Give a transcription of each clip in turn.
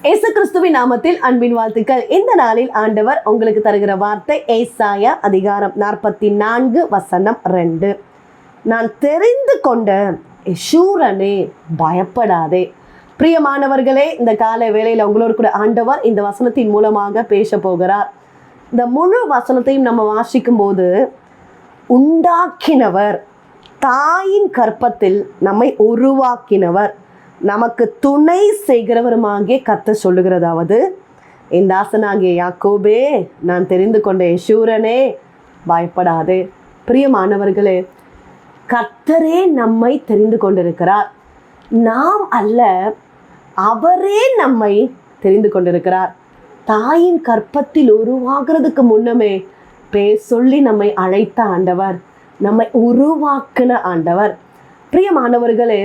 இயேசு கிறிஸ்துவின் நாமத்தில் அன்பின் வாழ்த்துக்கள். இந்த நாளில் ஆண்டவர் உங்களுக்கு தருகிற வார்த்தை ஏசாயா அதிகாரம் 44 வசனம் 2. நான் தெரிந்து கொண்ட யெஷூரனே, பயப்படாதே. பிரியமானவர்களே, இந்த காலை வேளையில் உங்களோடு கூட ஆண்டவர் இந்த வசனத்தின் மூலமாக பேச போகிறார். இந்த முழு வசனத்தையும் நம்ம வாசிக்கும் போது, உண்டாக்கினவர், தாயின் கற்பத்தில் நம்மை உருவாக்கினவர், நமக்கு துணை செய்கிறவருமாகிய கர்த்தர் சொல்லுகிறதாவது, என் தாசனாகிய யாக்கோபே, நான் தெரிந்து கொண்ட யெஷூரனே, பயப்படாதே. பிரியமானவர்களே, கர்த்தரே நம்மை தெரிந்து கொண்டிருக்கிறார். நாம் அல்ல, அவரே நம்மை தெரிந்து கொண்டிருக்கிறார். தாயின் கற்பத்தில் உருவாகிறதுக்கு முன்னமே பேர் சொல்லி நம்மை அழைத்த ஆண்டவர், நம்மை உருவாக்கின ஆண்டவர். பிரியமானவர்களே,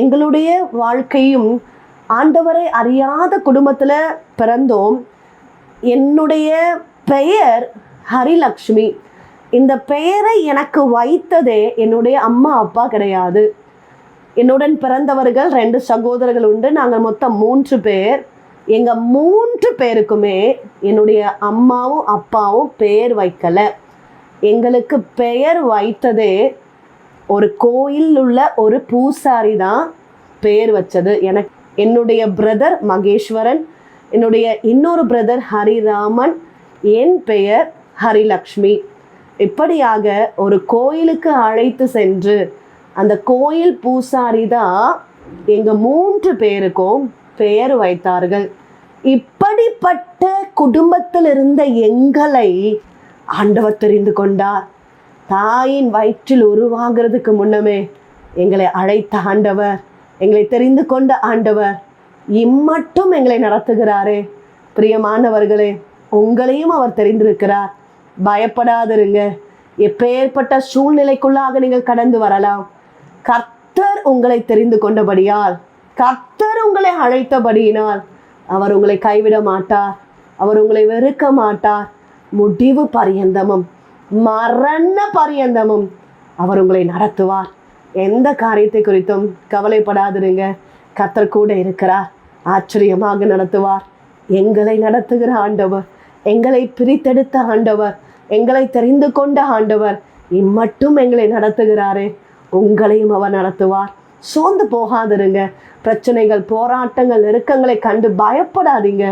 எங்களுடைய வாழ்க்கையும் ஆண்டவரை அறியாத குடும்பத்தில் பிறந்தோம். என்னுடைய பெயர் ஹரிலக்ஷ்மி. இந்த பெயரை எனக்கு வைத்ததே என்னுடைய அம்மா அப்பா கிடையாது. என்னுடன் பிறந்தவர்கள் 2 சகோதரர்கள் உண்டு. நாங்கள் மொத்தம் 3 பேர். எங்கள் 3 பேருக்குமே என்னுடைய அம்மாவும் அப்பாவும் பெயர் வைக்கலை. எங்களுக்கு பெயர் வைத்ததே ஒரு கோயில் உள்ள ஒரு பூசாரி தான் பேர் வச்சது. என்னுடைய பிரதர் மகேஸ்வரன், என்னுடைய இன்னொரு பிரதர் ஹரிராமன், என் பெயர் ஹரிலக்ஷ்மி. இப்படியாக ஒரு கோயிலுக்கு அழைத்து சென்று அந்த கோயில் பூசாரி தான் எங்கள் 3 பேருக்கும் பெயர் வைத்தார்கள். இப்படிப்பட்ட குடும்பத்தில் இருந்த எங்களை ஆண்டவர் தெரிந்து கொண்டார். தாயின் வயிற்றில் உருவாகிறதுக்கு முன்னமே எங்களை அழைத்த ஆண்டவர், எங்களை தெரிந்து கொண்ட ஆண்டவர் இம்மட்டும் எங்களை நடத்துகிறாரே. பிரியமானவர்களே, உங்களையும் அவர் தெரிந்திருக்கிறார். பயப்படாதிருங்க. எப்பேற்பட்ட சூழ்நிலைக்குள்ளாக நீங்கள் கடந்து வரலாம். கர்த்தர் உங்களை தெரிந்து கொண்டபடியால், கர்த்தர் உங்களை அழைத்தபடியினால் அவர் உங்களை கைவிட மாட்டார். அவர் உங்களை வெறுக்க மாட்டார். முடிவு பரியந்தமும், மரண பரியந்தமும் அவர் உங்களை நடத்துவார். எந்த காரியத்தை குறித்தும் கவலைப்படாதிருங்க. கர்த்தர் கூட இருக்கிறார். ஆச்சரியமாக நடத்துவார். எங்களை நடத்துகிற ஆண்டவர், எங்களை பிரித்தெடுத்த ஆண்டவர், எங்களை தெரிந்து கொண்ட ஆண்டவர் இம்மட்டும் எங்களை நடத்துகிறாரே, உங்களையும் அவர் நடத்துவார். சோர்ந்து போகாதிருங்க. பிரச்சனைகள், போராட்டங்கள், நெருக்கங்களை கண்டு பயப்படாதீங்க.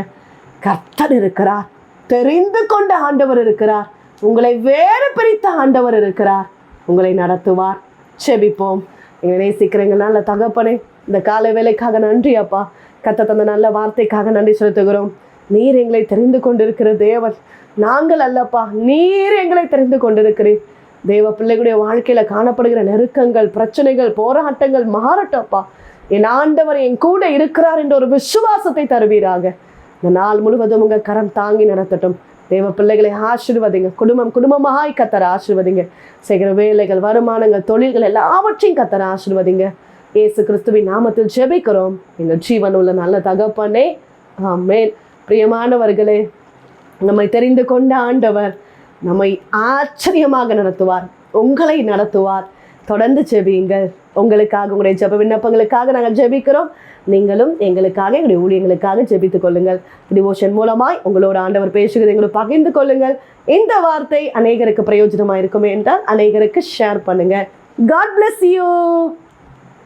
கர்த்தர் இருக்கிறார். தெரிந்து கொண்ட ஆண்டவர் இருக்கிறார். உங்களை வேறு பிரித்த ஆண்டவர் இருக்கிறார். உங்களை நடத்துவார். செபிப்போம். எங்களை நேசிக்கிறீங்க நல்ல தகப்பனே, இந்த காலை வேலைக்காக நன்றி அப்பா. கர்த்தர் தந்த நல்ல வார்த்தைக்காக நன்றி செலுத்துகிறோம். நீர் எங்களை தெரிந்து கொண்டிருக்கிற தேவன், நாங்கள் அல்லப்பா, நீர் எங்களை தெரிந்து கொண்டிருக்கிறீர். தேவ பிள்ளைகளுடைய வாழ்க்கையில் காணப்படுகிற நெருக்கங்கள், பிரச்சனைகள், போராட்டங்கள் மாறட்டப்பா. என் ஆண்டவர் என் கூட இருக்கிறார் என்ற ஒரு விசுவாசத்தை தருவீராக. இந்த நாள் முழுவதும் உங்கள் கரம் தாங்கி நடத்தட்டும். தேவ பிள்ளைகளை ஆசீர்வதிங்க. குடும்பமாய் கர்த்தர் ஆசீர்வதிங்க. செய்கிற வேலைகள், வருமானங்கள், தொழில்கள் எல்லாவற்றையும் கர்த்தர் ஆசீர்வதிங்க. இயேசு கிறிஸ்துவின் நாமத்தில் ஜெபிக்கிறோம் எங்கள் ஜீவன் உள்ள நல்ல தகப்பனே, ஆமென். பிரியமானவர்களே, நம்மை தெரிந்து கொண்ட ஆண்டவர் நம்மை ஆச்சரியமாக நடத்துவார். உங்களை நடத்துவார். தொடர்ந்து ஜெபியுங்கள். உங்களுக்காக, உங்களுடைய ஜெப விண்ணப்பங்களுக்காக நாங்கள் ஜெபிக்கிறோம். நீங்களும் எங்களுக்காக, எங்களுடைய ஊழியங்களுக்காக ஜெபித்துக் கொள்ளுங்கள். டிவோஷன் மூலமாய் உங்களோட ஆண்டவர் பேசுகிறது எங்களை பகிர்ந்து கொள்ளுங்கள். இந்த வார்த்தை அநேகருக்கு பிரயோஜனமாக இருக்குமே என்றால் அநேகருக்கு ஷேர் பண்ணுங்க. God bless you.